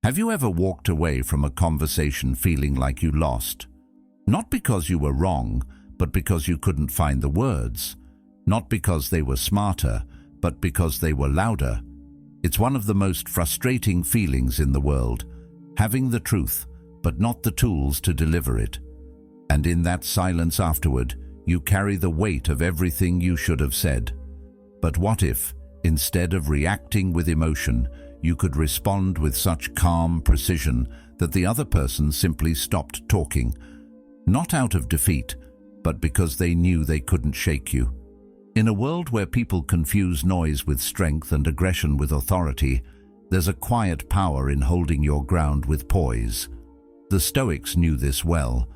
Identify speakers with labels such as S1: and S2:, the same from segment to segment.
S1: Have you ever walked away from a conversation feeling like you lost? Not because you were wrong, but because you couldn't find the words. Not because they were smarter, but because they were louder. It's one of the most frustrating feelings in the world, having the truth, but not the tools to deliver it. And in that silence afterward, you carry the weight of everything you should have said. But what if, instead of reacting with emotion, you could respond with such calm precision that the other person simply stopped talking, not out of defeat, but because they knew they couldn't shake you? In a world where people confuse noise with strength and aggression with authority, there's a quiet power in holding your ground with poise. The Stoics knew this well.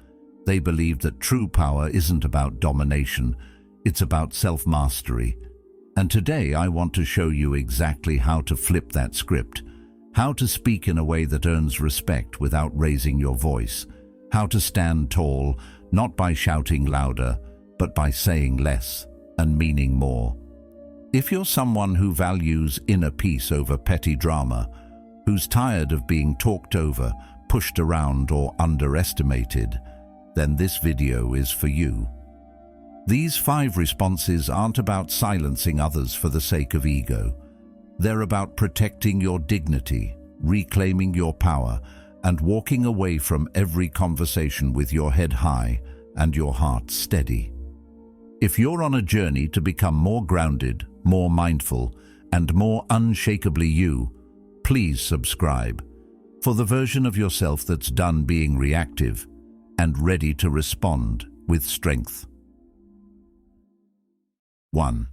S1: They believed that true power isn't about domination, it's about self-mastery. And today I want to show you exactly how to flip that script, how to speak in a way that earns respect without raising your voice, how to stand tall, not by shouting louder, but by saying less and meaning more. If you're someone who values inner peace over petty drama, who's tired of being talked over, pushed around, or underestimated, then this video is for you. These 5 responses aren't about silencing others for the sake of ego. They're about protecting your dignity, reclaiming your power, and walking away from every conversation with your head high and your heart steady. If you're on a journey to become more grounded, more mindful, and more unshakably you, please subscribe for the version of yourself that's done being reactive and ready to respond with strength. 1.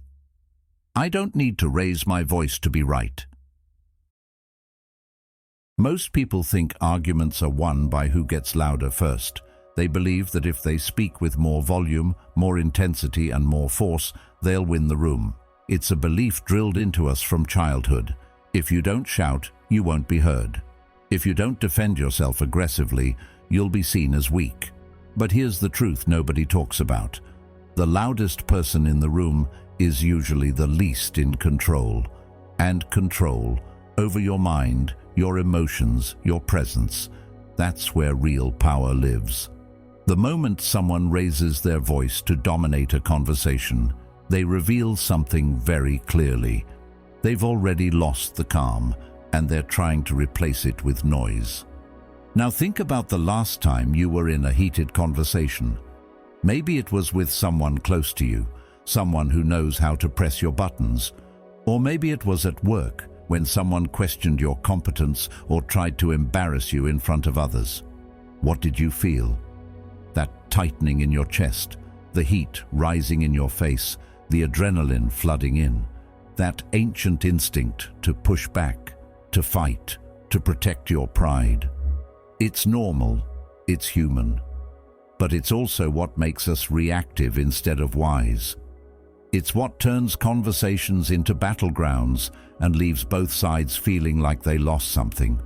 S1: I don't need to raise my voice to be right. Most people think arguments are won by who gets louder first. They believe that if they speak with more volume, more intensity, and more force, they'll win the room. It's a belief drilled into us from childhood. If you don't shout, you won't be heard. If you don't defend yourself aggressively, you'll be seen as weak. But here's the truth nobody talks about. The loudest person in the room is usually the least in control. And control over your mind, your emotions, your presence, that's where real power lives. The moment someone raises their voice to dominate a conversation, they reveal something very clearly. They've already lost the calm, and they're trying to replace it with noise. Now think about the last time you were in a heated conversation. Maybe it was with someone close to you, someone who knows how to press your buttons. Or maybe it was at work, when someone questioned your competence or tried to embarrass you in front of others. What did you feel? That tightening in your chest, the heat rising in your face, the adrenaline flooding in, that ancient instinct to push back, to fight, to protect your pride. It's normal, it's human, but it's also what makes us reactive instead of wise. It's what turns conversations into battlegrounds and leaves both sides feeling like they lost something.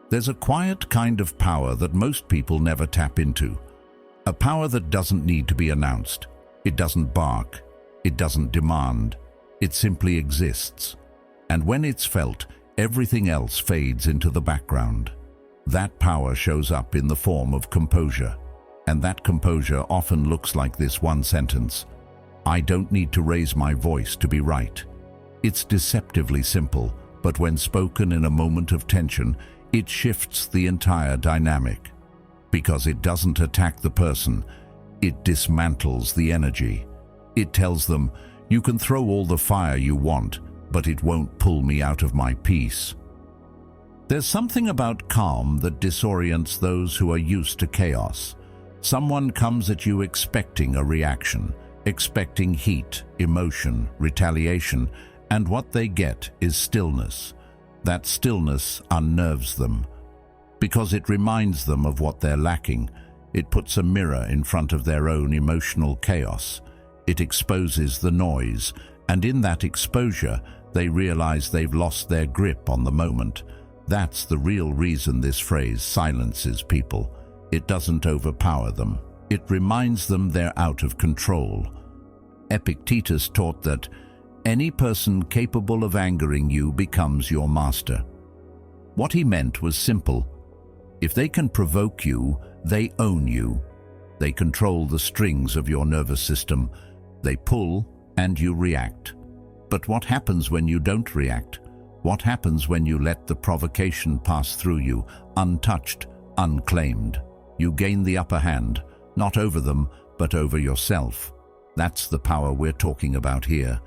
S1: There's a quiet kind of power that most people never tap into. A power that doesn't need to be announced. It doesn't bark. It doesn't demand. It simply exists. And when it's felt, everything else fades into the background. That power shows up in the form of composure. And that composure often looks like this one sentence: I don't need to raise my voice to be right. It's deceptively simple, but when spoken in a moment of tension, it shifts the entire dynamic. Because it doesn't attack the person, it dismantles the energy. It tells them, you can throw all the fire you want, but it won't pull me out of my peace. There's something about calm that disorients those who are used to chaos. Someone comes at you expecting a reaction, expecting heat, emotion, retaliation, and what they get is stillness. That stillness unnerves them, because it reminds them of what they're lacking. It puts a mirror in front of their own emotional chaos. It exposes the noise, and in that exposure, they realize they've lost their grip on the moment. That's the real reason this phrase silences people. It doesn't overpower them. It reminds them they're out of control. Epictetus taught that any person capable of angering you becomes your master. What he meant was simple. If they can provoke you, they own you. They control the strings of your nervous system. They pull and you react. But what happens when you don't react? What happens when you let the provocation pass through you, untouched, unclaimed? You gain the upper hand, not over them, but over yourself. That's the power we're talking about here.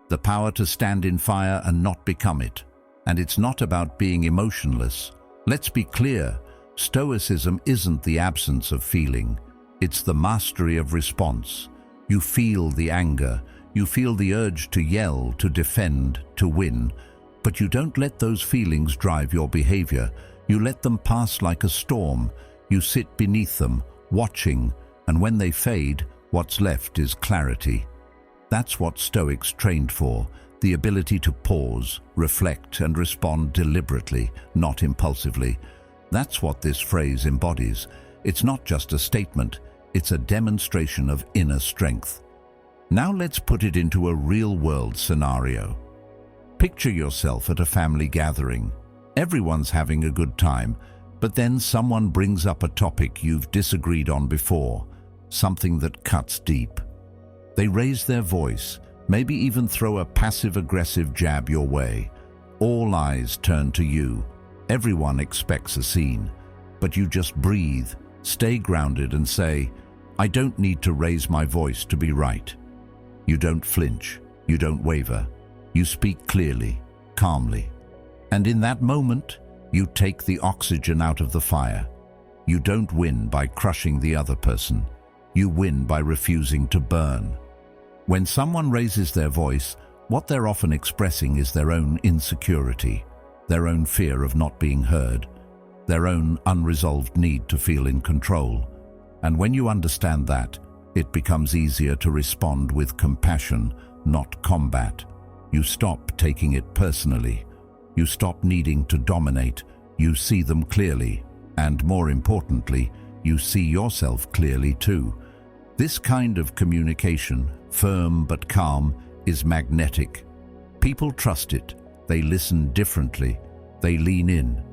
S1: The power to stand in fire and not become it. And it's not about being emotionless. Let's be clear, Stoicism isn't the absence of feeling. It's the mastery of response. You feel the anger, you feel the urge to yell, to defend, to win, but you don't let those feelings drive your behavior. You let them pass like a storm. You sit beneath them, watching, and when they fade, what's left is clarity. That's what Stoics trained for, the ability to pause, reflect, and respond deliberately, not impulsively. That's what this phrase embodies. It's not just a statement, it's a demonstration of inner strength. Now let's put it into a real-world scenario. Picture yourself at a family gathering. Everyone's having a good time, but then someone brings up a topic you've disagreed on before, something that cuts deep. They raise their voice, maybe even throw a passive-aggressive jab your way. All eyes turn to you. Everyone expects a scene, but you just breathe, stay grounded and say, "I don't need to raise my voice to be right." You don't flinch, you don't waver. You speak clearly, calmly. And in that moment, you take the oxygen out of the fire. You don't win by crushing the other person. You win by refusing to burn. When someone raises their voice, what they're often expressing is their own insecurity, their own fear of not being heard, their own unresolved need to feel in control. And when you understand that, it becomes easier to respond with compassion, not combat. You stop taking it personally. You stop needing to dominate. You see them clearly. And more importantly, you see yourself clearly too. This kind of communication, firm but calm, is magnetic. People trust it. They listen differently. They lean in.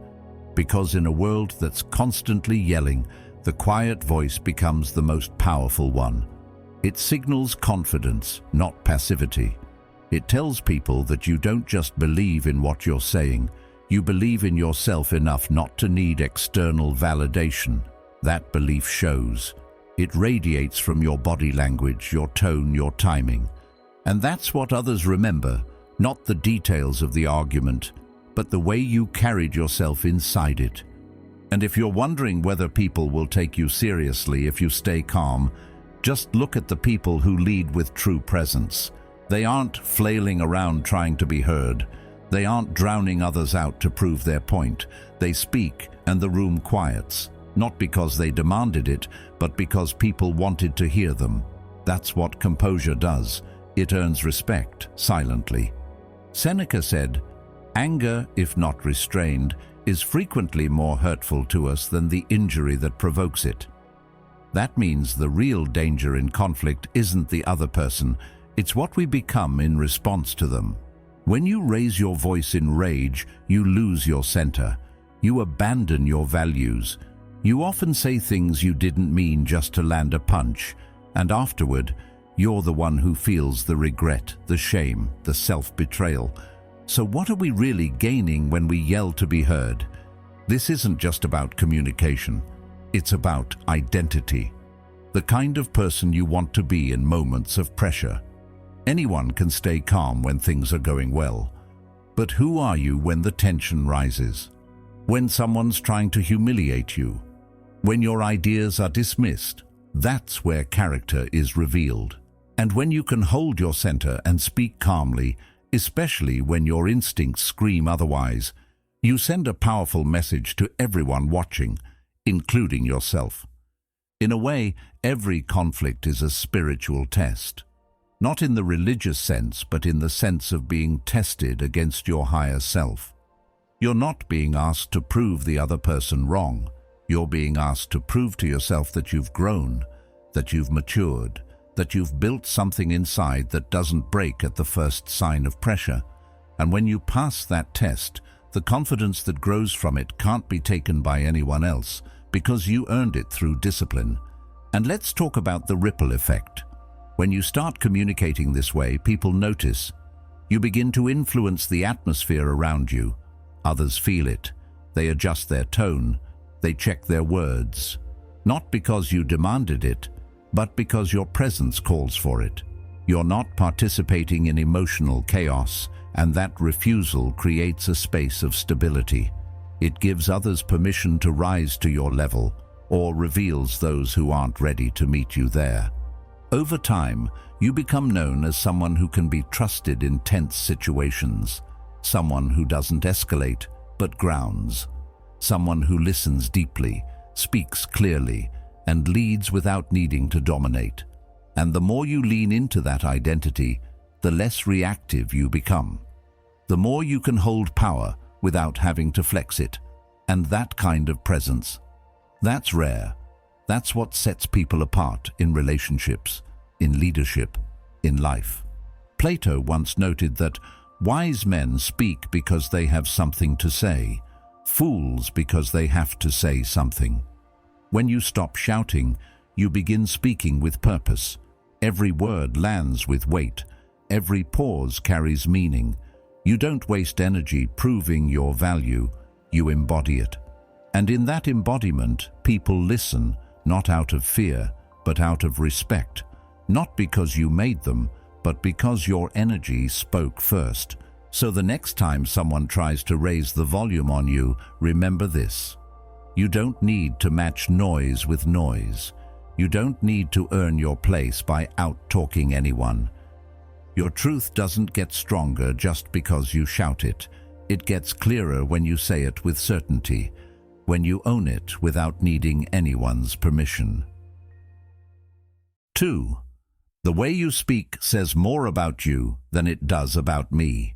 S1: Because in a world that's constantly yelling, the quiet voice becomes the most powerful one. It signals confidence, not passivity. It tells people that you don't just believe in what you're saying, you believe in yourself enough not to need external validation. That belief shows. It radiates from your body language, your tone, your timing. And that's what others remember, not the details of the argument, but the way you carried yourself inside it. And if you're wondering whether people will take you seriously if you stay calm, just look at the people who lead with true presence. They aren't flailing around trying to be heard. They aren't drowning others out to prove their point. They speak and the room quiets, not because they demanded it, but because people wanted to hear them. That's what composure does. It earns respect silently. Seneca said, "Anger, if not restrained, is frequently more hurtful to us than the injury that provokes it." That means the real danger in conflict isn't the other person, it's what we become in response to them. When you raise your voice in rage, you lose your center. You abandon your values. You often say things you didn't mean just to land a punch, and afterward, you're the one who feels the regret, the shame, the self-betrayal. So what are we really gaining when we yell to be heard? This isn't just about communication. It's about identity. The kind of person you want to be in moments of pressure. Anyone can stay calm when things are going well. But who are you when the tension rises? When someone's trying to humiliate you? When your ideas are dismissed? That's where character is revealed. And when you can hold your center and speak calmly, especially when your instincts scream otherwise, you send a powerful message to everyone watching, including yourself. In a way, every conflict is a spiritual test. Not in the religious sense, but in the sense of being tested against your higher self. You're not being asked to prove the other person wrong. You're being asked to prove to yourself that you've grown, that you've matured, that you've built something inside that doesn't break at the first sign of pressure. And when you pass that test, The confidence that grows from it can't be taken by anyone else because you earned it through discipline. And let's talk about the ripple effect. When you start communicating this way, people notice. You begin to influence the atmosphere around you. Others feel it. They adjust their tone. They check their words. Not because you demanded it, but because your presence calls for it. You're not participating in emotional chaos, and that refusal creates a space of stability. It gives others permission to rise to your level, or reveals those who aren't ready to meet you there. Over time, you become known as someone who can be trusted in tense situations, someone who doesn't escalate, but grounds, someone who listens deeply, speaks clearly, and leads without needing to dominate. And the more you lean into that identity, the less reactive you become. The more you can hold power without having to flex it. And that kind of presence, that's rare. That's what sets people apart in relationships, in leadership, in life. Plato once noted that wise men speak because they have something to say, fools because they have to say something. When you stop shouting, you begin speaking with purpose. Every word lands with weight. Every pause carries meaning. You don't waste energy proving your value, you embody it. And in that embodiment, people listen, not out of fear, but out of respect. Not because you made them, but because your energy spoke first. So the next time someone tries to raise the volume on you, remember this. You don't need to match noise with noise. You don't need to earn your place by out-talking anyone. Your truth doesn't get stronger just because you shout it. It gets clearer when you say it with certainty, when you own it without needing anyone's permission. 2. The way you speak says more about you than it does about me.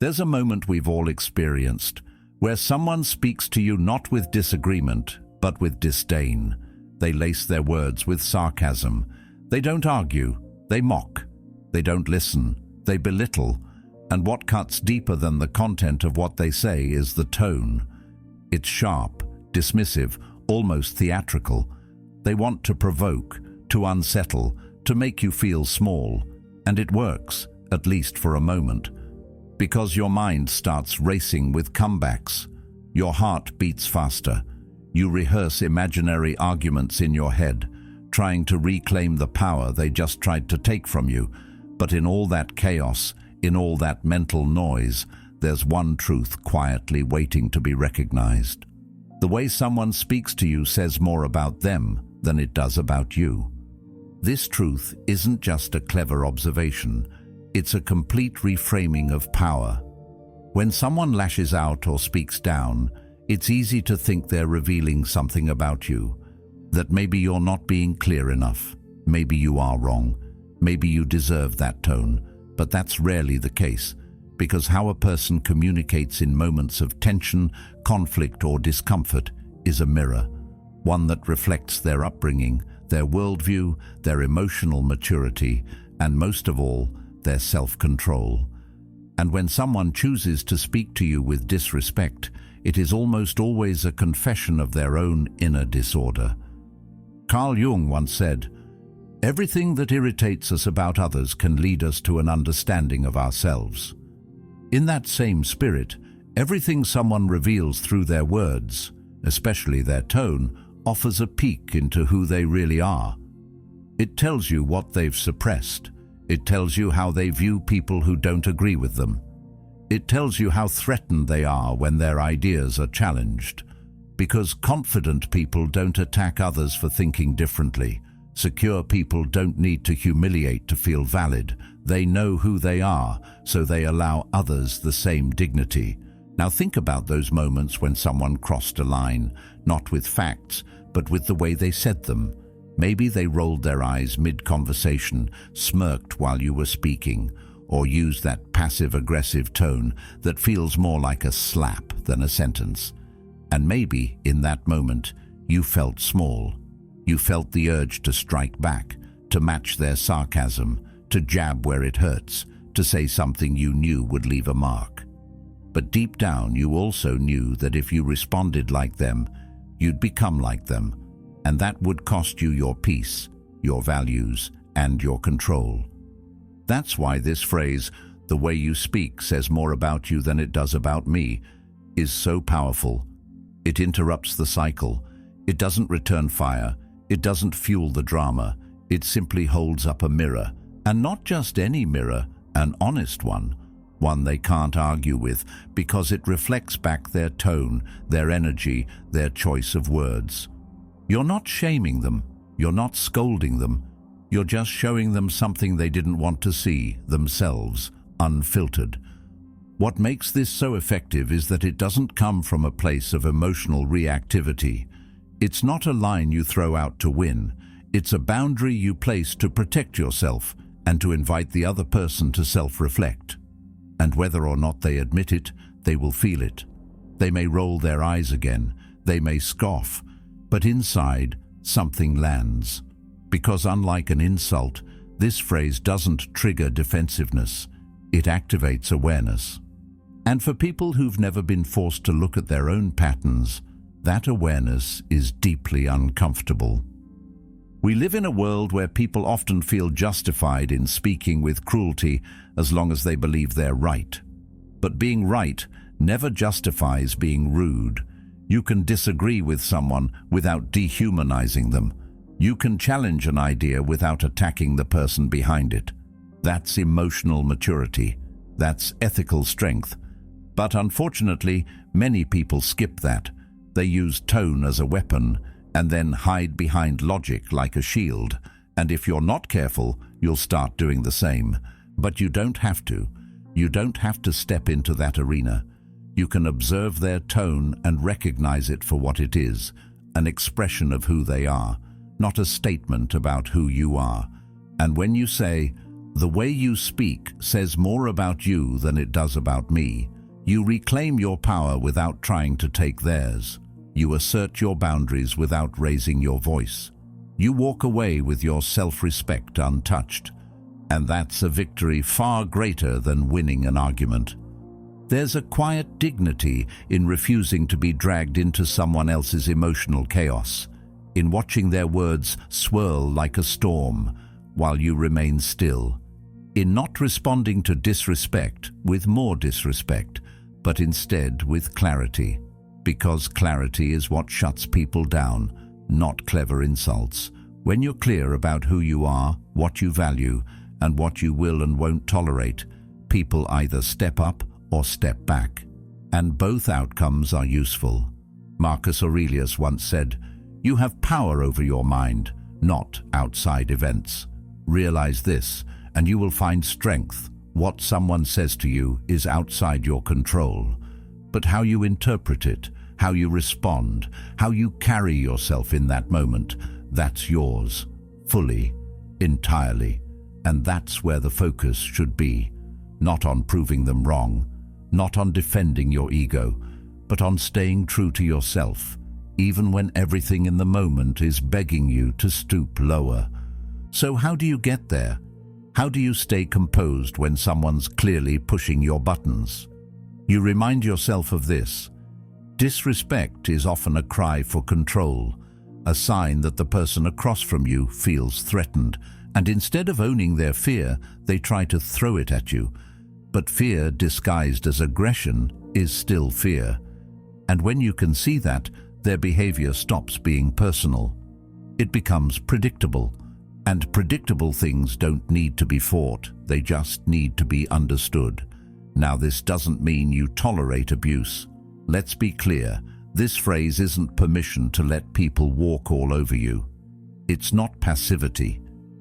S1: There's a moment we've all experienced where someone speaks to you not with disagreement, but with disdain. They lace their words with sarcasm. They don't argue, they mock. They don't listen, they belittle. And what cuts deeper than the content of what they say is the tone. It's sharp, dismissive, almost theatrical. They want to provoke, to unsettle, to make you feel small. And it works, at least for a moment. Because your mind starts racing with comebacks. Your heart beats faster. You rehearse imaginary arguments in your head, trying to reclaim the power they just tried to take from you. But in all that chaos, in all that mental noise, there's one truth quietly waiting to be recognized. The way someone speaks to you says more about them than it does about you. This truth isn't just a clever observation. It's a complete reframing of power. When someone lashes out or speaks down, it's easy to think they're revealing something about you, that maybe you're not being clear enough, maybe you are wrong, maybe you deserve that tone, but that's rarely the case, because how a person communicates in moments of tension, conflict, or discomfort is a mirror, one that reflects their upbringing, their worldview, their emotional maturity, and most of all, their self-control. And when someone chooses to speak to you with disrespect, it is almost always a confession of their own inner disorder. Carl Jung once said, "Everything that irritates us about others can lead us to an understanding of ourselves." In that same spirit, everything someone reveals through their words, especially their tone, offers a peek into who they really are. It tells you what they've suppressed. It tells you how they view people who don't agree with them. It tells you how threatened they are when their ideas are challenged. Because confident people don't attack others for thinking differently. Secure people don't need to humiliate to feel valid. They know who they are, so they allow others the same dignity. Now think about those moments when someone crossed a line, not with facts, but with the way they said them. Maybe they rolled their eyes mid-conversation, smirked while you were speaking, or used that passive-aggressive tone that feels more like a slap than a sentence. And maybe, in that moment, you felt small. You felt the urge to strike back, to match their sarcasm, to jab where it hurts, to say something you knew would leave a mark. But deep down, you also knew that if you responded like them, you'd become like them, and that would cost you your peace, your values, and your control. That's why this phrase, "the way you speak says more about you than it does about me," is so powerful. It interrupts the cycle. It doesn't return fire. It doesn't fuel the drama. It simply holds up a mirror, and not just any mirror, an honest one they can't argue with, because it reflects back their tone, their energy, their choice of words. You're not shaming them. You're not scolding them. You're just showing them something they didn't want to see, themselves, unfiltered. What makes this so effective is that it doesn't come from a place of emotional reactivity. It's not a line you throw out to win. It's a boundary you place to protect yourself and to invite the other person to self-reflect. And whether or not they admit it, they will feel it. They may roll their eyes again, they may scoff, but inside, something lands. Because unlike an insult, this phrase doesn't trigger defensiveness, it activates awareness. And for people who've never been forced to look at their own patterns, that awareness is deeply uncomfortable. We live in a world where people often feel justified in speaking with cruelty as long as they believe they're right. But being right never justifies being rude. You can disagree with someone without dehumanizing them. You can challenge an idea without attacking the person behind it. That's emotional maturity. That's ethical strength. But unfortunately, many people skip that. They use tone as a weapon and then hide behind logic like a shield. And if you're not careful, you'll start doing the same. But you don't have to. You don't have to step into that arena. You can observe their tone and recognize it for what it is, an expression of who they are, not a statement about who you are. And when you say, "The way you speak says more about you than it does about me," you reclaim your power without trying to take theirs. You assert your boundaries without raising your voice. You walk away with your self-respect untouched. And that's a victory far greater than winning an argument. There's a quiet dignity in refusing to be dragged into someone else's emotional chaos, in watching their words swirl like a storm while you remain still, in not responding to disrespect with more disrespect, but instead with clarity. Because clarity is what shuts people down, not clever insults. When you're clear about who you are, what you value, and what you will and won't tolerate, people either step up or step back. And both outcomes are useful. Marcus Aurelius once said, "You have power over your mind, not outside events. Realize this, and you will find strength. What someone says to you is outside your control. But how you interpret it, how you respond, how you carry yourself in that moment, that's yours, fully, entirely. And that's where the focus should be, not on proving them wrong, not on defending your ego, but on staying true to yourself, even when everything in the moment is begging you to stoop lower. So how do you get there? How do you stay composed when someone's clearly pushing your buttons? You remind yourself of this. Disrespect is often a cry for control, a sign that the person across from you feels threatened, and instead of owning their fear, they try to throw it at you. But fear disguised as aggression is still fear. And when you can see that, their behavior stops being personal. It becomes predictable. And predictable things don't need to be fought, they just need to be understood. Now, this doesn't mean you tolerate abuse. Let's be clear, this phrase isn't permission to let people walk all over you. It's not passivity,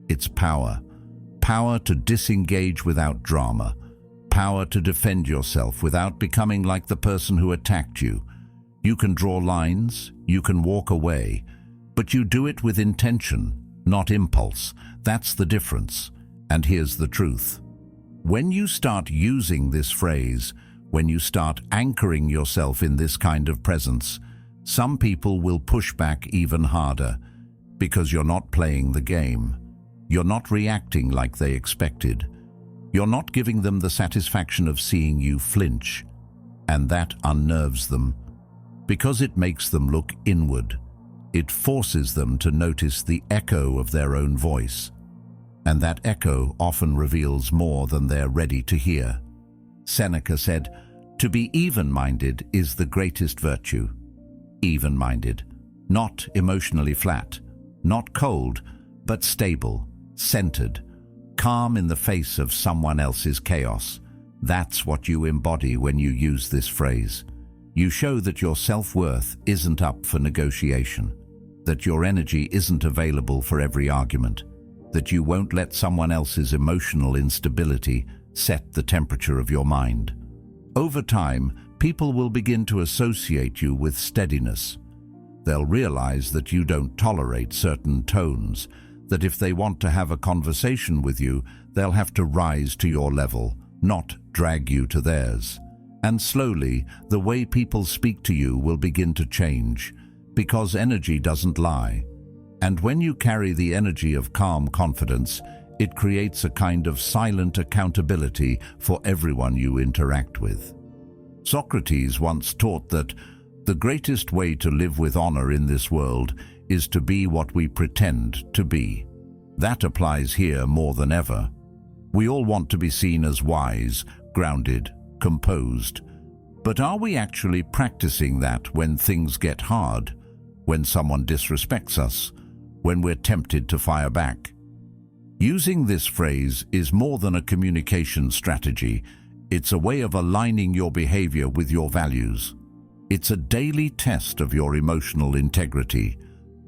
S1: it's power. Power to disengage without drama. Power to defend yourself without becoming like the person who attacked you. You can draw lines, you can walk away, but you do it with intention, not impulse. That's the difference. And here's the truth. When you start using this phrase, when you start anchoring yourself in this kind of presence, some people will push back even harder because you're not playing the game. You're not reacting like they expected. You're not giving them the satisfaction of seeing you flinch. and that unnerves them, because it makes them look inward. It forces them to notice the echo of their own voice, and that echo often reveals more than they're ready to hear. Seneca said, "To be even-minded is the greatest virtue." Even-minded, not emotionally flat, not cold, but stable, centered, calm in the face of someone else's chaos. That's what you embody when you use this phrase. You show that your self-worth isn't up for negotiation, that your energy isn't available for every argument, that you won't let someone else's emotional instability set the temperature of your mind. Over time, people will begin to associate you with steadiness. They'll realize that you don't tolerate certain tones, that if they want to have a conversation with you, they'll have to rise to your level, not drag you to theirs. And slowly, the way people speak to you will begin to change, because energy doesn't lie. And when you carry the energy of calm confidence, it creates a kind of silent accountability for everyone you interact with. Socrates once taught that the greatest way to live with honor in this world is to be what we pretend to be. That applies here more than ever. We all want to be seen as wise, grounded, composed. But are we actually practicing that when things get hard, when someone disrespects us, when we're tempted to fire back? Using this phrase is more than a communication strategy. It's a way of aligning your behavior with your values. It's a daily test of your emotional integrity.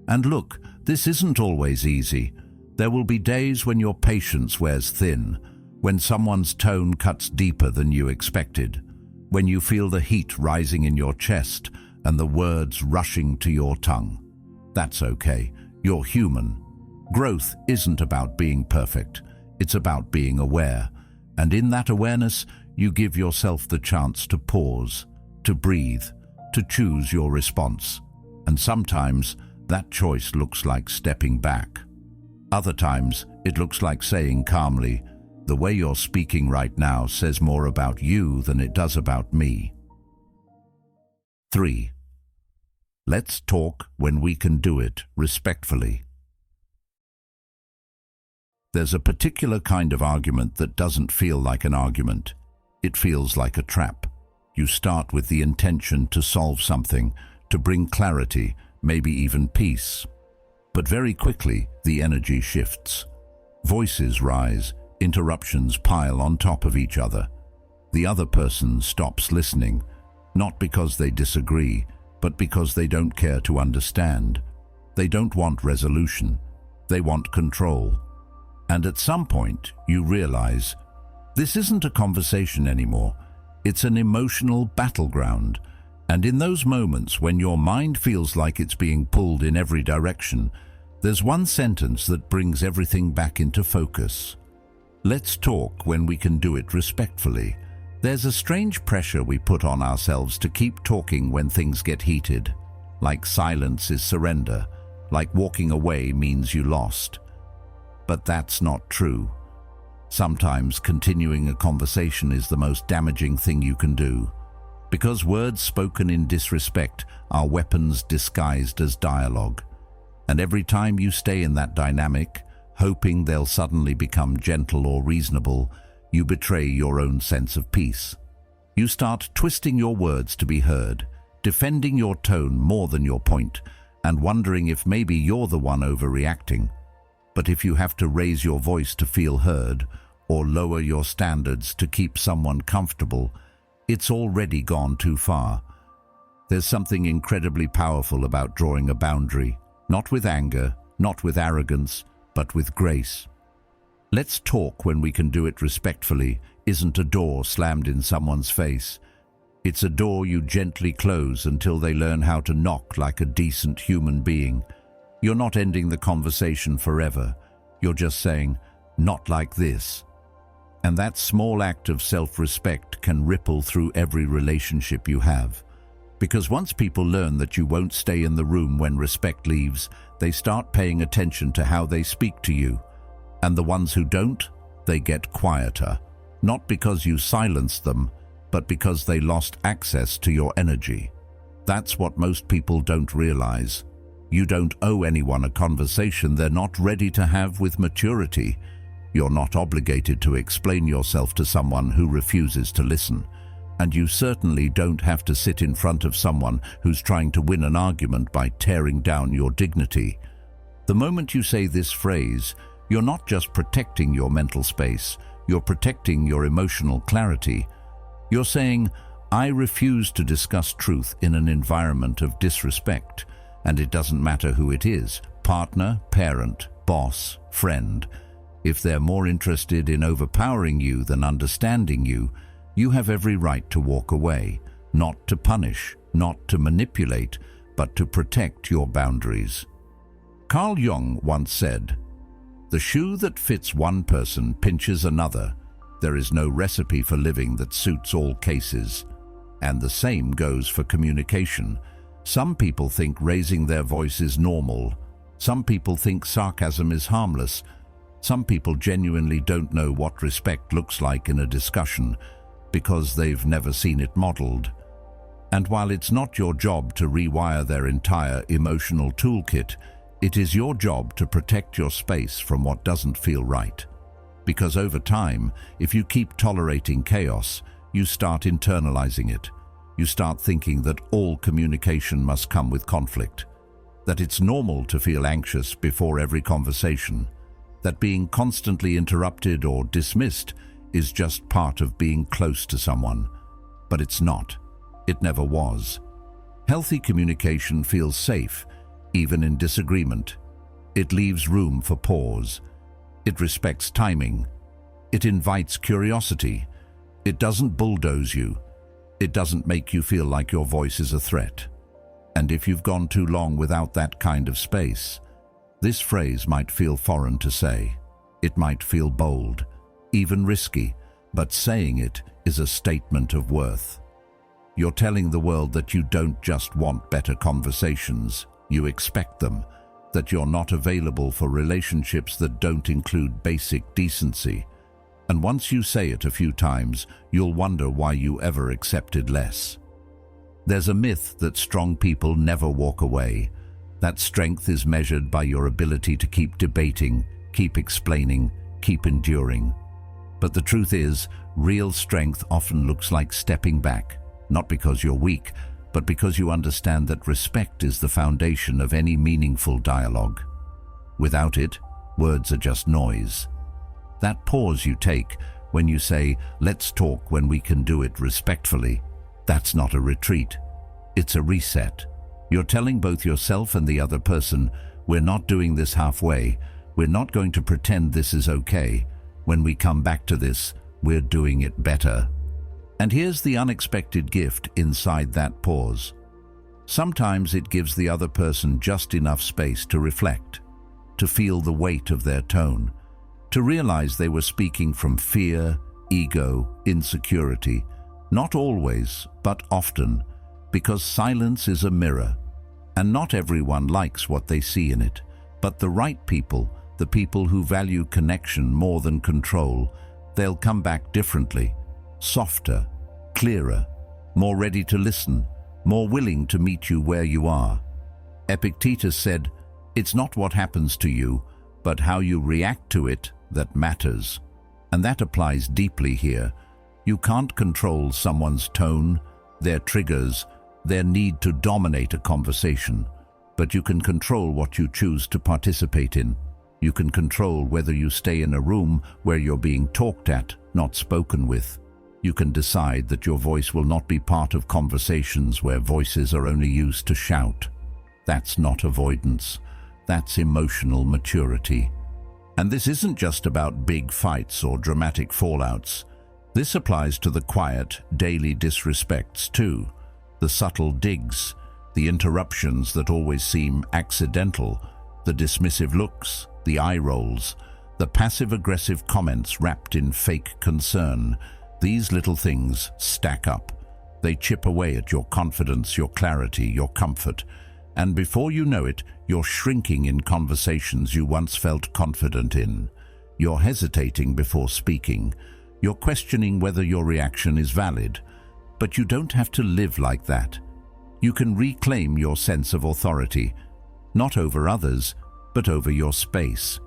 S1: And look, this isn't always easy. There will be days when your patience wears thin, when someone's tone cuts deeper than you expected, when you feel the heat rising in your chest and the words rushing to your tongue. That's okay. You're human. Growth isn't about being perfect. It's about being aware. And in that awareness, you give yourself the chance to pause, to breathe, to choose your response. And sometimes that choice looks like stepping back. Other times it looks like saying calmly, "The way you're speaking right now says more about you than it does about me." 3. Let's talk when we can do it respectfully. There's a particular kind of argument that doesn't feel like an argument. It feels like a trap. You start with the intention to solve something, to bring clarity, maybe even peace. But very quickly, the energy shifts. Voices rise, interruptions pile on top of each other. The other person stops listening, not because they disagree, but because they don't care to understand. They don't want resolution. They want control. And at some point, you realize, this isn't a conversation anymore. It's an emotional battleground. And in those moments when your mind feels like it's being pulled in every direction, there's one sentence that brings everything back into focus. Let's talk when we can do it respectfully. There's a strange pressure we put on ourselves to keep talking when things get heated. Like silence is surrender, like walking away means you lost. But that's not true. Sometimes continuing a conversation is the most damaging thing you can do. Because words spoken in disrespect are weapons disguised as dialogue. And every time you stay in that dynamic, hoping they'll suddenly become gentle or reasonable, you betray your own sense of peace. You start twisting your words to be heard, defending your tone more than your point, and wondering if maybe you're the one overreacting. But if you have to raise your voice to feel heard, or lower your standards to keep someone comfortable, it's already gone too far. There's something incredibly powerful about drawing a boundary, not with anger, not with arrogance, but with grace. Let's talk when we can do it respectfully isn't a door slammed in someone's face. It's a door you gently close until they learn how to knock like a decent human being. You're not ending the conversation forever. You're just saying, "Not like this." And that small act of self-respect can ripple through every relationship you have. Because once people learn that you won't stay in the room when respect leaves, they start paying attention to how they speak to you. And the ones who don't, they get quieter. Not because you silenced them, but because they lost access to your energy. That's what most people don't realize. You don't owe anyone a conversation they're not ready to have with maturity. You're not obligated to explain yourself to someone who refuses to listen. And you certainly don't have to sit in front of someone who's trying to win an argument by tearing down your dignity. The moment you say this phrase, you're not just protecting your mental space, you're protecting your emotional clarity. You're saying, I refuse to discuss truth in an environment of disrespect, and it doesn't matter who it is, partner, parent, boss, friend. If they're more interested in overpowering you than understanding you, you have every right to walk away, not to punish, not to manipulate, but to protect your boundaries. Carl Jung once said, "The shoe that fits one person pinches another. There is no recipe for living that suits all cases." And the same goes for communication. Some people think raising their voice is normal. Some people think sarcasm is harmless. Some people genuinely don't know what respect looks like in a discussion because they've never seen it modeled. And while it's not your job to rewire their entire emotional toolkit, it is your job to protect your space from what doesn't feel right. Because over time, if you keep tolerating chaos, you start internalizing it. You start thinking that all communication must come with conflict, that it's normal to feel anxious before every conversation, that being constantly interrupted or dismissed is just part of being close to someone. But it's not. It never was. Healthy communication feels safe, even in disagreement. It leaves room for pause. It respects timing. It invites curiosity. It doesn't bulldoze you. It doesn't make you feel like your voice is a threat. And if you've gone too long without that kind of space, this phrase might feel foreign to say. It might feel bold, even risky, but saying it is a statement of worth. You're telling the world that you don't just want better conversations, you expect them, that you're not available for relationships that don't include basic decency. And once you say it a few times, you'll wonder why you ever accepted less. There's a myth that strong people never walk away. That strength is measured by your ability to keep debating, keep explaining, keep enduring. But the truth is, real strength often looks like stepping back, not because you're weak, but because you understand that respect is the foundation of any meaningful dialogue. Without it, words are just noise. That pause you take when you say, "Let's talk when we can do it respectfully," that's not a retreat. It's a reset. You're telling both yourself and the other person, we're not doing this halfway. We're not going to pretend this is okay. When we come back to this, we're doing it better. And here's the unexpected gift inside that pause. Sometimes it gives the other person just enough space to reflect, to feel the weight of their tone, to realize they were speaking from fear, ego, insecurity. Not always, but often, because silence is a mirror, and not everyone likes what they see in it. But the right people, the people who value connection more than control, they'll come back differently, softer, clearer, more ready to listen, more willing to meet you where you are. Epictetus said, "It's not what happens to you, but how you react to it that matters." And that applies deeply here. You can't control someone's tone, their triggers, their need to dominate a conversation, but you can control what you choose to participate in. You can control whether you stay in a room where you're being talked at, not spoken with. You can decide that your voice will not be part of conversations where voices are only used to shout. That's not avoidance. That's emotional maturity. And this isn't just about big fights or dramatic fallouts. This applies to the quiet, daily disrespects too. The subtle digs, the interruptions that always seem accidental, the dismissive looks, the eye rolls, the passive-aggressive comments wrapped in fake concern. These little things stack up. They chip away at your confidence, your clarity, your comfort. And before you know it, you're shrinking in conversations you once felt confident in. You're hesitating before speaking. You're questioning whether your reaction is valid. But you don't have to live like that. You can reclaim your sense of authority, not over others, but over your space.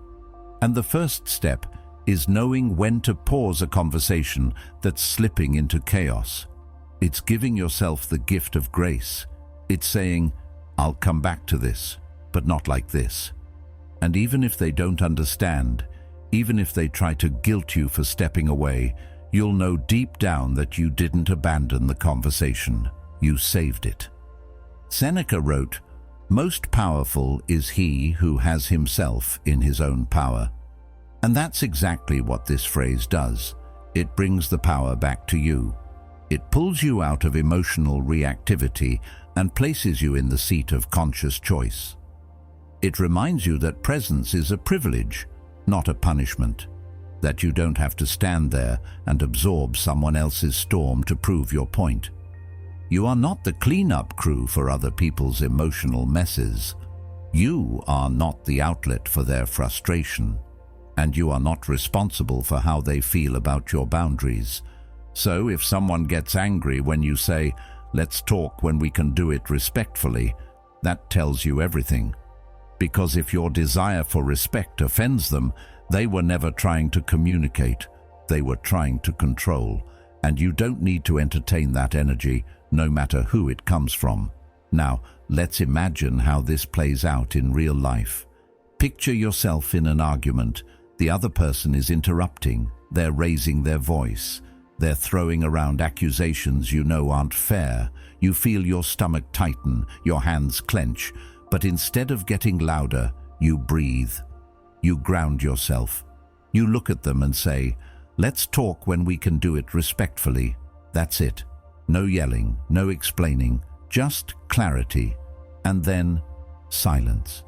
S1: And the first step is knowing when to pause a conversation that's slipping into chaos. It's giving yourself the gift of grace. It's saying, I'll come back to this, but not like this. And even if they don't understand, even if they try to guilt you for stepping away, you'll know deep down that you didn't abandon the conversation. You saved it. Seneca wrote, "Most powerful is he who has himself in his own power." And that's exactly what this phrase does. It brings the power back to you. It pulls you out of emotional reactivity and places you in the seat of conscious choice. It reminds you that presence is a privilege, not a punishment, that you don't have to stand there and absorb someone else's storm to prove your point. You are not the cleanup crew for other people's emotional messes. You are not the outlet for their frustration, and you are not responsible for how they feel about your boundaries. So if someone gets angry when you say, "Let's talk when we can do it respectfully," that tells you everything. Because if your desire for respect offends them, they were never trying to communicate, they were trying to control, and you don't need to entertain that energy, no matter who it comes from. Now, let's imagine how this plays out in real life. Picture yourself in an argument. The other person is interrupting, they're raising their voice, they're throwing around accusations you know aren't fair. You feel your stomach tighten, your hands clench, but instead of getting louder, you breathe. You ground yourself. You look at them and say, "Let's talk when we can do it respectfully." That's it. No yelling, no explaining, just clarity. And then silence.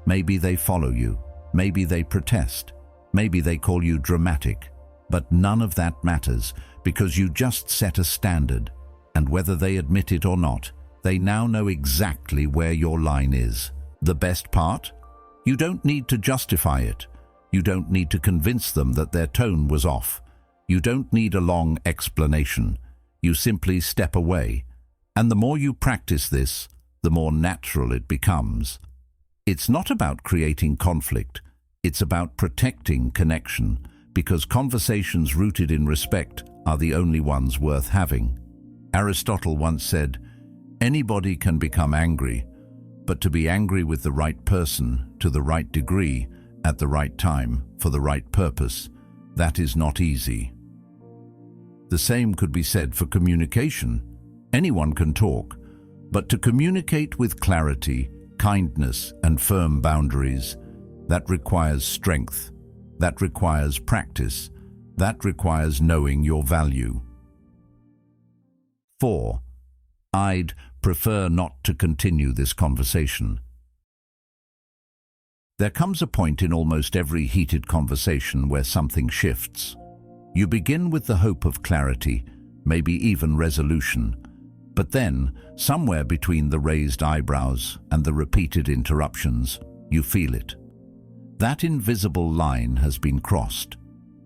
S1: Maybe they follow you. Maybe they protest. Maybe they call you dramatic. But none of that matters, because you just set a standard. And whether they admit it or not, they now know exactly where your line is. The best part? You don't need to justify it. You don't need to convince them that their tone was off. You don't need a long explanation. You simply step away. And the more you practice this, the more natural it becomes. It's not about creating conflict. It's about protecting connection, because conversations rooted in respect are the only ones worth having. Aristotle once said, "Anybody can become angry, but to be angry with the right person, to the right degree, at the right time, for the right purpose, that is not easy." The same could be said for communication. Anyone can talk, but to communicate with clarity, kindness, and firm boundaries, that requires strength, that requires practice, that requires knowing your value. 4. I'd prefer not to continue this conversation. There comes a point in almost every heated conversation where something shifts. You begin with the hope of clarity, maybe even resolution, but then, somewhere between the raised eyebrows and the repeated interruptions, you feel it. That invisible line has been crossed.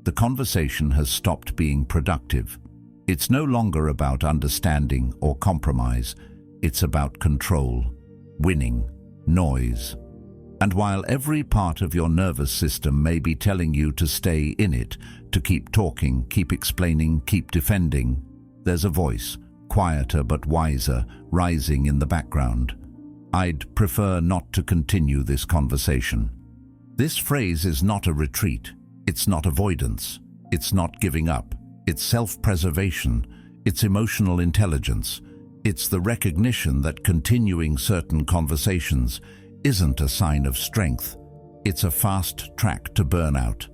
S1: The conversation has stopped being productive. It's no longer about understanding or compromise. It's about control, winning, noise. And while every part of your nervous system may be telling you to stay in it, to keep talking, keep explaining, keep defending, there's a voice, quieter but wiser, rising in the background. I'd prefer not to continue this conversation. This phrase is not a retreat. It's not avoidance. It's not giving up. It's self-preservation. It's emotional intelligence. It's the recognition that continuing certain conversations isn't a sign of strength. It's a fast track to burnout.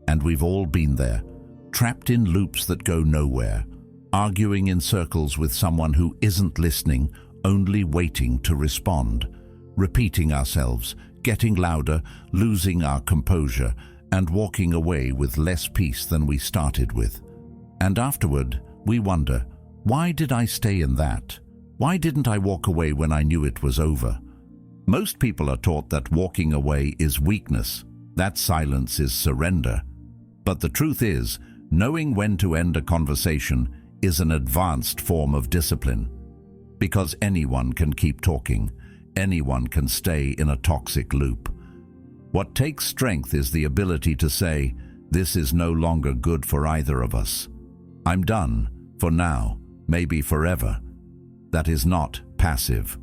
S1: And we've all been there, trapped in loops that go nowhere, arguing in circles with someone who isn't listening, only waiting to respond, repeating ourselves, getting louder, losing our composure, and walking away with less peace than we started with. And afterward, we wonder, why did I stay in that? Why didn't I walk away when I knew it was over? Most people are taught that walking away is weakness, that silence is surrender. But the truth is, knowing when to end a conversation is an advanced form of discipline, because anyone can keep talking, anyone can stay in a toxic loop. What takes strength is the ability to say, "This is no longer good for either of us. I'm done, for now, maybe forever." That is not passive.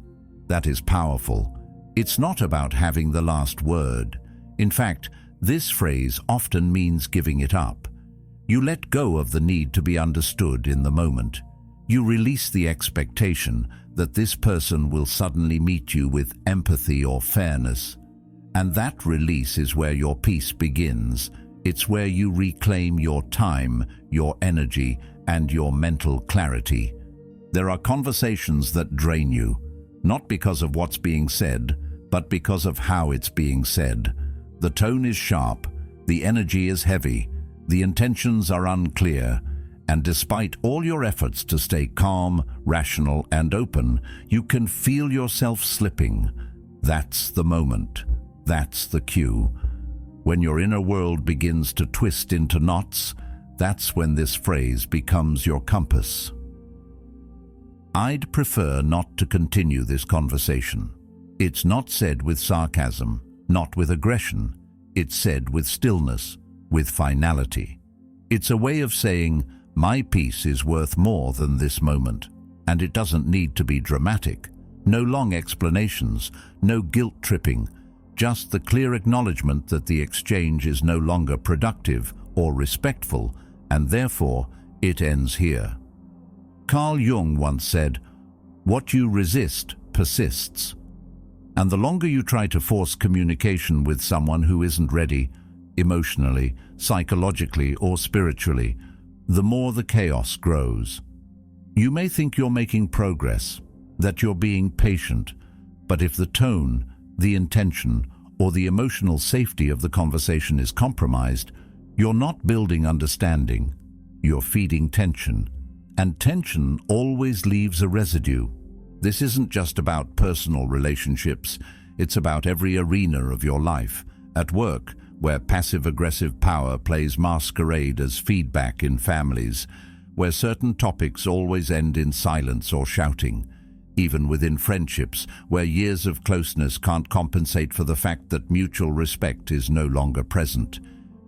S1: That is powerful. It's not about having the last word. In fact, this phrase often means giving it up. You let go of the need to be understood in the moment. You release the expectation that this person will suddenly meet you with empathy or fairness. And that release is where your peace begins. It's where you reclaim your time, your energy, and your mental clarity. There are conversations that drain you, not because of what's being said, but because of how it's being said. The tone is sharp, the energy is heavy, the intentions are unclear, and despite all your efforts to stay calm, rational, and open, you can feel yourself slipping. That's the moment. That's the cue. When your inner world begins to twist into knots, that's when this phrase becomes your compass. I'd prefer not to continue this conversation. It's not said with sarcasm, not with aggression. It's said with stillness, with finality. It's a way of saying, my peace is worth more than this moment, and it doesn't need to be dramatic. No long explanations, no guilt-tripping, just the clear acknowledgement that the exchange is no longer productive or respectful, and therefore it ends here. Carl Jung once said, "What you resist persists." And the longer you try to force communication with someone who isn't ready, emotionally, psychologically, or spiritually, the more the chaos grows. You may think you're making progress, that you're being patient, but if the tone, the intention, or the emotional safety of the conversation is compromised, you're not building understanding, you're feeding tension. And tension always leaves a residue. This isn't just about personal relationships, it's about every arena of your life. At work, where passive-aggressive power plays masquerade as feedback in families, where certain topics always end in silence or shouting. Even within friendships, where years of closeness can't compensate for the fact that mutual respect is no longer present.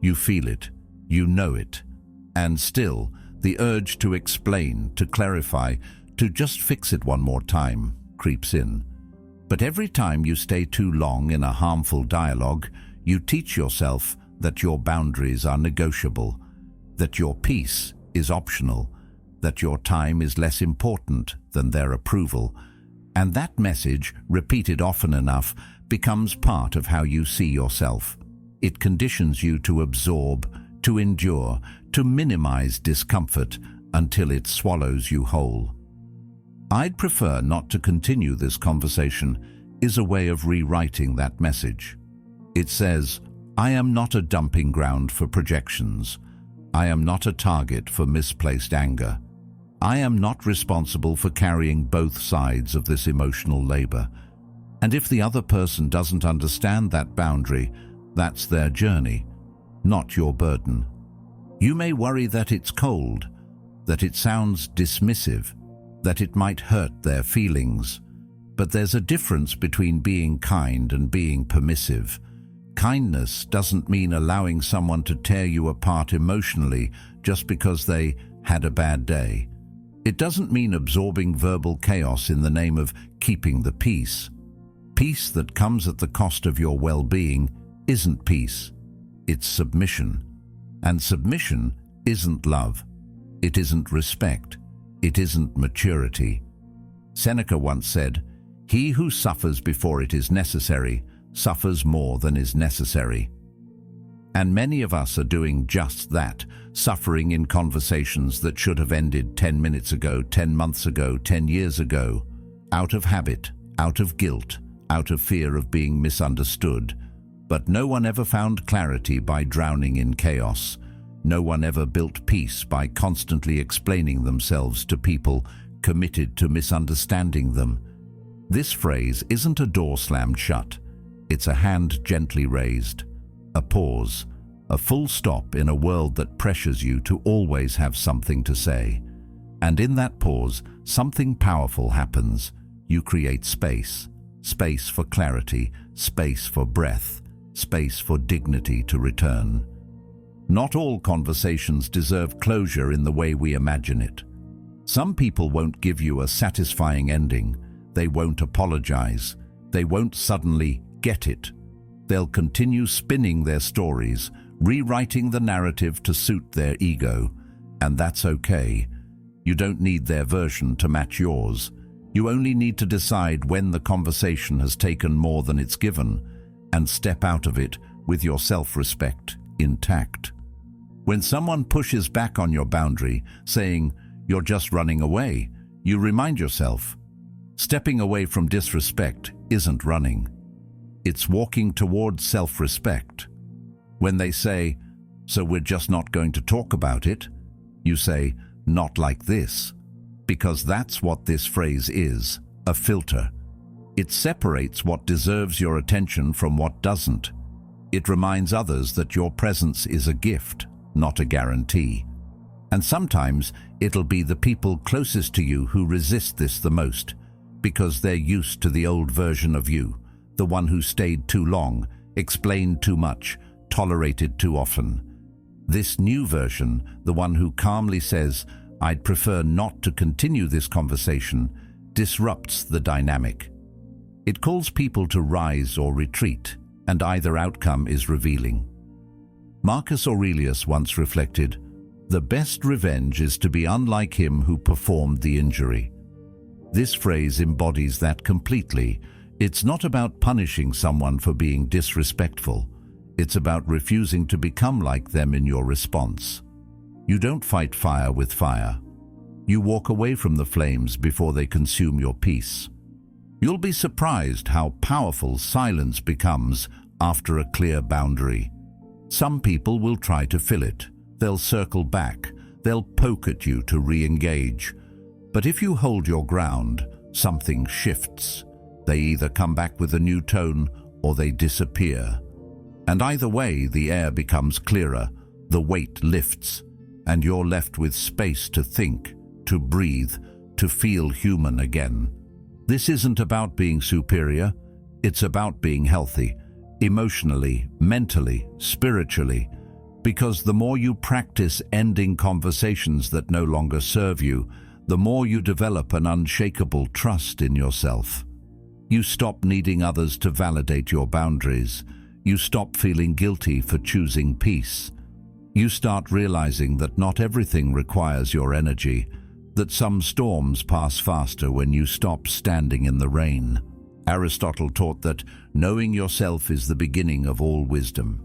S1: You feel it, you know it, and still, the urge to explain, to clarify, to just fix it one more time creeps in. But every time you stay too long in a harmful dialogue, you teach yourself that your boundaries are negotiable, that your peace is optional, that your time is less important than their approval. And that message, repeated often enough, becomes part of how you see yourself. It conditions you to absorb, to endure, to minimize discomfort until it swallows you whole. I'd prefer not to continue this conversation is a way of rewriting that message. It says, I am not a dumping ground for projections. I am not a target for misplaced anger. I am not responsible for carrying both sides of this emotional labor. And if the other person doesn't understand that boundary, that's their journey, not your burden. You may worry that it's cold, that it sounds dismissive, that it might hurt their feelings. But there's a difference between being kind and being permissive. Kindness doesn't mean allowing someone to tear you apart emotionally just because they had a bad day. It doesn't mean absorbing verbal chaos in the name of keeping the peace. Peace that comes at the cost of your well-being isn't peace. It's submission. And submission isn't love. It isn't respect. It isn't maturity. Seneca once said, "He who suffers before it is necessary suffers more than is necessary." And many of us are doing just that, suffering in conversations that should have ended 10 minutes ago, 10 months ago, 10 years ago, out of habit, out of guilt, out of fear of being misunderstood. But no one ever found clarity by drowning in chaos. No one ever built peace by constantly explaining themselves to people committed to misunderstanding them. This phrase isn't a door slammed shut. It's a hand gently raised, a pause, a full stop in a world that pressures you to always have something to say. And in that pause, something powerful happens. You create space. Space for clarity, space for breath, space for dignity to return. Not all conversations deserve closure in the way we imagine it. Some people won't give you a satisfying ending. They won't apologize. They won't suddenly get it. They'll continue spinning their stories, rewriting the narrative to suit their ego. And that's okay. You don't need their version to match yours. You only need to decide when the conversation has taken more than it's given and step out of it with your self-respect intact. When someone pushes back on your boundary, saying, "You're just running away," you remind yourself, stepping away from disrespect isn't running. It's walking towards self-respect. When they say, "So we're just not going to talk about it," you say, "Not like this." Because that's what this phrase is, a filter. It separates what deserves your attention from what doesn't. It reminds others that your presence is a gift, not a guarantee. And sometimes it'll be the people closest to you who resist this the most, because they're used to the old version of you, the one who stayed too long, explained too much, tolerated too often. This new version, the one who calmly says, "I'd prefer not to continue this conversation," disrupts the dynamic. It calls people to rise or retreat, and either outcome is revealing. Marcus Aurelius once reflected, "The best revenge is to be unlike him who performed the injury." This phrase embodies that completely. It's not about punishing someone for being disrespectful. It's about refusing to become like them in your response. You don't fight fire with fire. You walk away from the flames before they consume your peace. You'll be surprised how powerful silence becomes after a clear boundary. Some people will try to fill it. They'll circle back. They'll poke at you to re-engage. But if you hold your ground, something shifts. They either come back with a new tone or they disappear. And either way, the air becomes clearer, the weight lifts, and you're left with space to think, to breathe, to feel human again. This isn't about being superior. It's about being healthy, emotionally, mentally, spiritually, because the more you practice ending conversations that no longer serve you, the more you develop an unshakable trust in yourself. You stop needing others to validate your boundaries. You stop feeling guilty for choosing peace. You start realizing that not everything requires your energy, that some storms pass faster when you stop standing in the rain. Aristotle taught that knowing yourself is the beginning of all wisdom.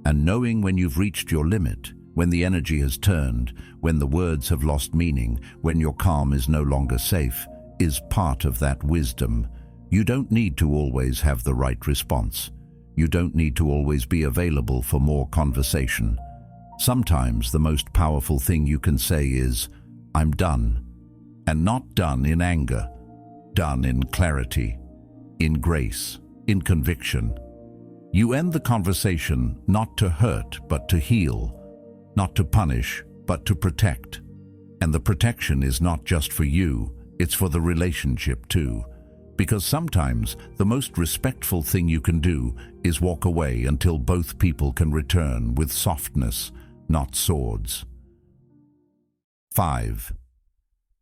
S1: And knowing when you've reached your limit, when the energy has turned, when the words have lost meaning, when your calm is no longer safe, is part of that wisdom. You don't need to always have the right response. You don't need to always be available for more conversation. Sometimes the most powerful thing you can say is, "I'm done." And not done in anger, done in clarity, in grace, in conviction. You end the conversation not to hurt, but to heal, not to punish, but to protect. And the protection is not just for you, it's for the relationship too. Because sometimes the most respectful thing you can do is walk away until both people can return with softness, not swords. 5.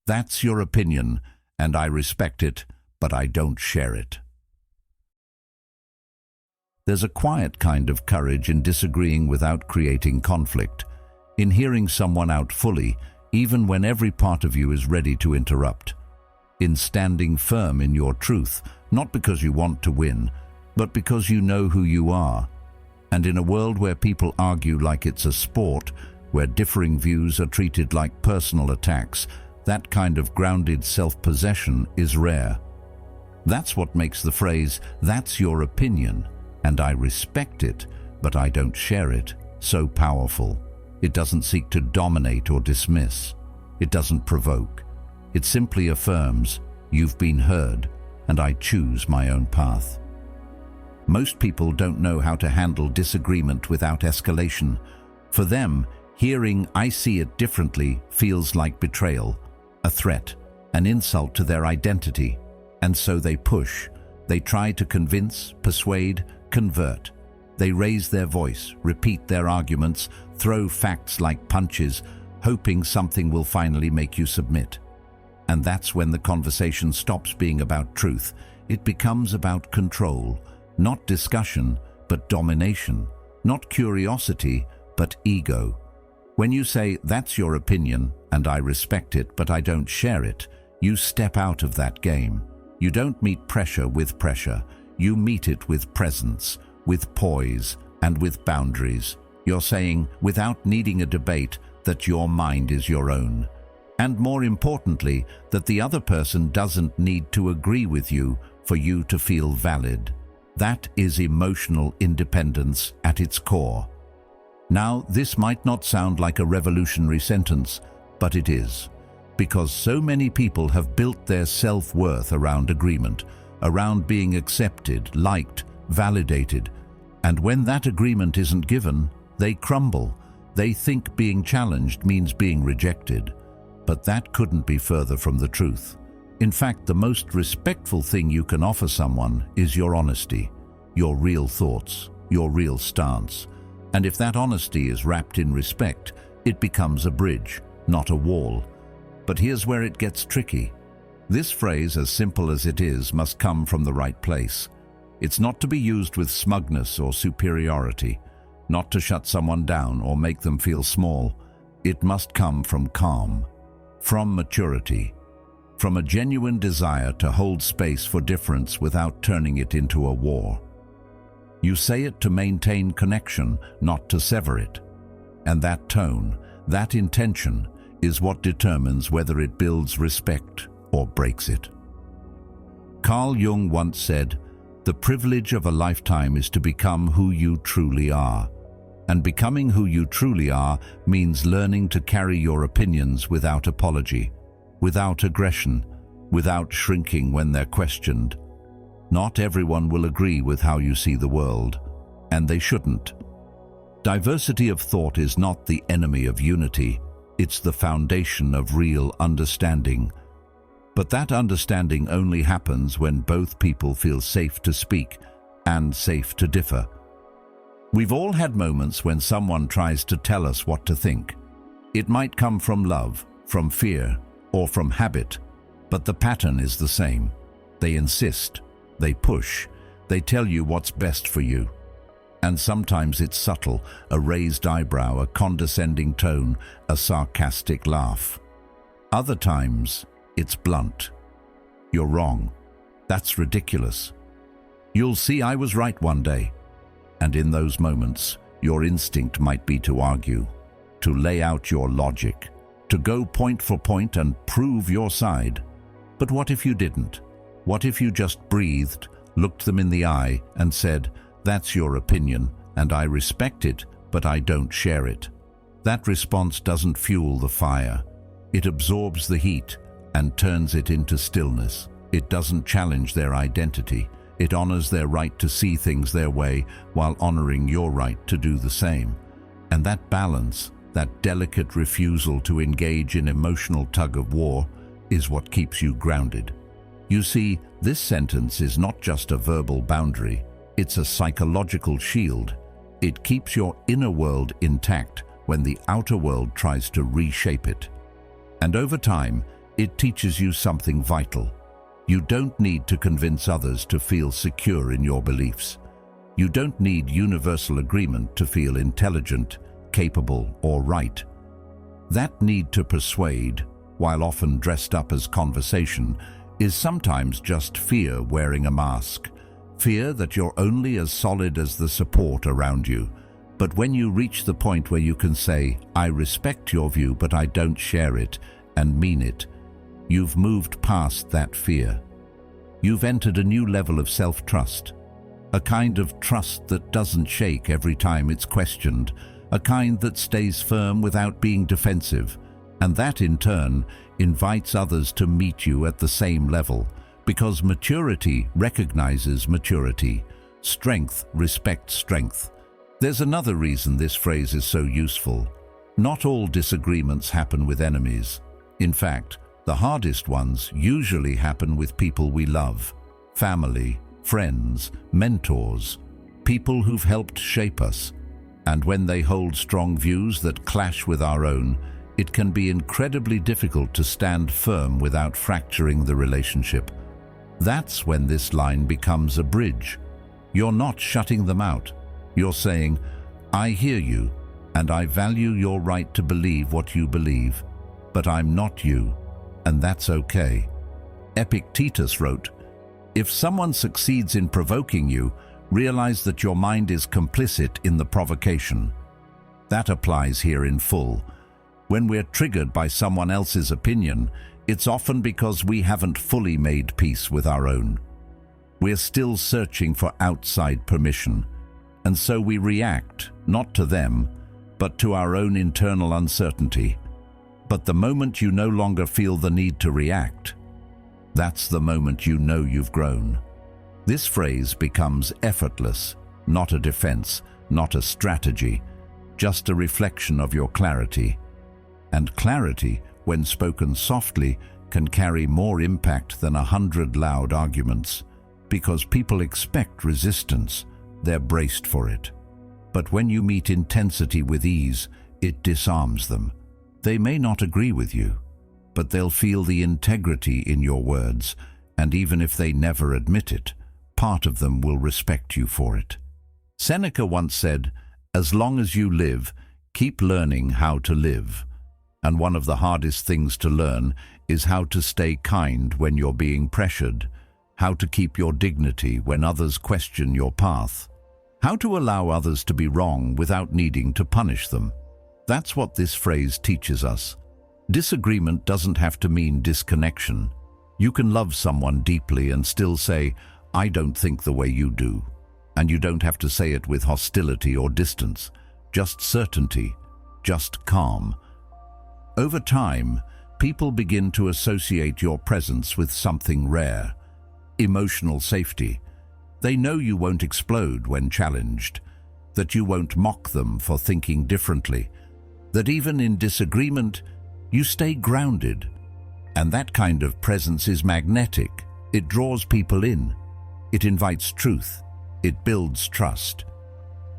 S1: That's your opinion, and I respect it, but I don't share it. There's a quiet kind of courage in disagreeing without creating conflict, in hearing someone out fully, even when every part of you is ready to interrupt, in standing firm in your truth, not because you want to win, but because you know who you are. And in a world where people argue like it's a sport, where differing views are treated like personal attacks, that kind of grounded self-possession is rare. That's what makes the phrase, "That's your opinion, and I respect it, but I don't share it," so powerful. It doesn't seek to dominate or dismiss. It doesn't provoke. It simply affirms, "You've been heard, and I choose my own path." Most people don't know how to handle disagreement without escalation. For them, hearing "I see it differently" feels like betrayal, a threat, an insult to their identity. And so they push. They try to convince, persuade, convert. They raise their voice, repeat their arguments, throw facts like punches, hoping something will finally make you submit. And that's when the conversation stops being about truth. It becomes about control, not discussion, but domination, not curiosity, but ego. When you say, "That's your opinion, and I respect it, but I don't share it," you step out of that game. You don't meet pressure with pressure. You meet it with presence, with poise, and with boundaries. You're saying, without needing a debate, that your mind is your own. And more importantly, that the other person doesn't need to agree with you for you to feel valid. That is emotional independence at its core. Now, this might not sound like a revolutionary sentence, but it is. Because so many people have built their self-worth around agreement, around being accepted, liked, validated. And when that agreement isn't given, they crumble. They think being challenged means being rejected. But that couldn't be further from the truth. In fact, the most respectful thing you can offer someone is your honesty, your real thoughts, your real stance. And if that honesty is wrapped in respect, it becomes a bridge, not a wall. But here's where it gets tricky. This phrase, as simple as it is, must come from the right place. It's not to be used with smugness or superiority, not to shut someone down or make them feel small. It must come from calm, from maturity, from a genuine desire to hold space for difference without turning it into a war. You say it to maintain connection, not to sever it. And that tone, that intention, is what determines whether it builds respect or breaks it. Carl Jung once said, "The privilege of a lifetime is to become who you truly are." And becoming who you truly are means learning to carry your opinions without apology, without aggression, without shrinking when they're questioned. Not everyone will agree with how you see the world, and they shouldn't. Diversity of thought is not the enemy of unity. It's the foundation of real understanding. But that understanding only happens when both people feel safe to speak and safe to differ. We've all had moments when someone tries to tell us what to think. It might come from love, from fear, or from habit, but the pattern is the same. They insist, they push, they tell you what's best for you. And sometimes it's subtle, a raised eyebrow, a condescending tone, a sarcastic laugh. Other times, it's blunt. "You're wrong. That's ridiculous. You'll see I was right one day." And in those moments, your instinct might be to argue, to lay out your logic, to go point for point and prove your side. But what if you didn't? What if you just breathed, looked them in the eye, and said, "That's your opinion, and I respect it, but I don't share it"? That response doesn't fuel the fire. It absorbs the heat and turns it into stillness. It doesn't challenge their identity. It honors their right to see things their way while honoring your right to do the same. And that balance, that delicate refusal to engage in emotional tug-of-war, is what keeps you grounded. You see, this sentence is not just a verbal boundary, it's a psychological shield. It keeps your inner world intact when the outer world tries to reshape it. And over time, it teaches you something vital. You don't need to convince others to feel secure in your beliefs. You don't need universal agreement to feel intelligent, capable, or right. That need to persuade, while often dressed up as conversation, is sometimes just fear wearing a mask. Fear that you're only as solid as the support around you. But when you reach the point where you can say, "I respect your view, but I don't share it," and mean it, you've moved past that fear. You've entered a new level of self-trust, a kind of trust that doesn't shake every time it's questioned, a kind that stays firm without being defensive, and that in turn invites others to meet you at the same level, because maturity recognizes maturity. Strength respects strength. There's another reason this phrase is so useful. Not all disagreements happen with enemies. In fact, The hardest ones usually happen with people we love, family, friends, mentors, people who've helped shape us. And when they hold strong views that clash with our own, it can be incredibly difficult to stand firm without fracturing the relationship. That's when this line becomes a bridge. You're not shutting them out. You're saying, I hear you, and I value your right to believe what you believe, but I'm not you, and that's okay. Epictetus wrote, if someone succeeds in provoking you, realize that your mind is complicit in the provocation. That applies here in full. When we're triggered by someone else's opinion, it's often because we haven't fully made peace with our own. We're still searching for outside permission, and so we react, not to them, but to our own internal uncertainty. But the moment you no longer feel the need to react, that's the moment you know you've grown. This phrase becomes effortless, not a defense, not a strategy, just a reflection of your clarity. And clarity, when spoken softly, can carry more impact than 100 loud arguments. Because people expect resistance, they're braced for it. But when you meet intensity with ease, it disarms them. They may not agree with you, but they'll feel the integrity in your words, and even if they never admit it, part of them will respect you for it. Seneca once said, as long as you live, keep learning how to live. And one of the hardest things to learn is how to stay kind when you're being pressured, how to keep your dignity when others question your path, how to allow others to be wrong without needing to punish them. That's what this phrase teaches us. Disagreement doesn't have to mean disconnection. You can love someone deeply and still say, I don't think the way you do. And you don't have to say it with hostility or distance, just certainty, just calm. Over time, people begin to associate your presence with something rare, emotional safety. They know you won't explode when challenged, that you won't mock them for thinking differently, that even in disagreement, you stay grounded. And that kind of presence is magnetic. It draws people in. It invites truth. It builds trust.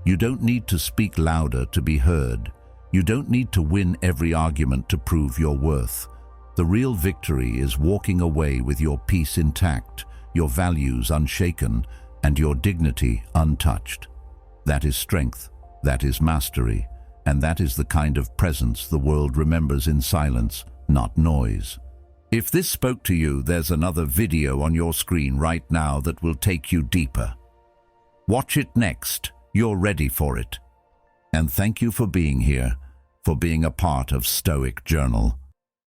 S1: You don't need to speak louder to be heard. You don't need to win every argument to prove your worth. The real victory is walking away with your peace intact, your values unshaken, and your dignity untouched. That is strength. That is mastery. And that is the kind of presence the world remembers in silence, not noise. If this spoke to you, there's another video on your screen right now that will take you deeper. Watch it next. You're ready for it. And thank you for being here, for being a part of Stoic Journal.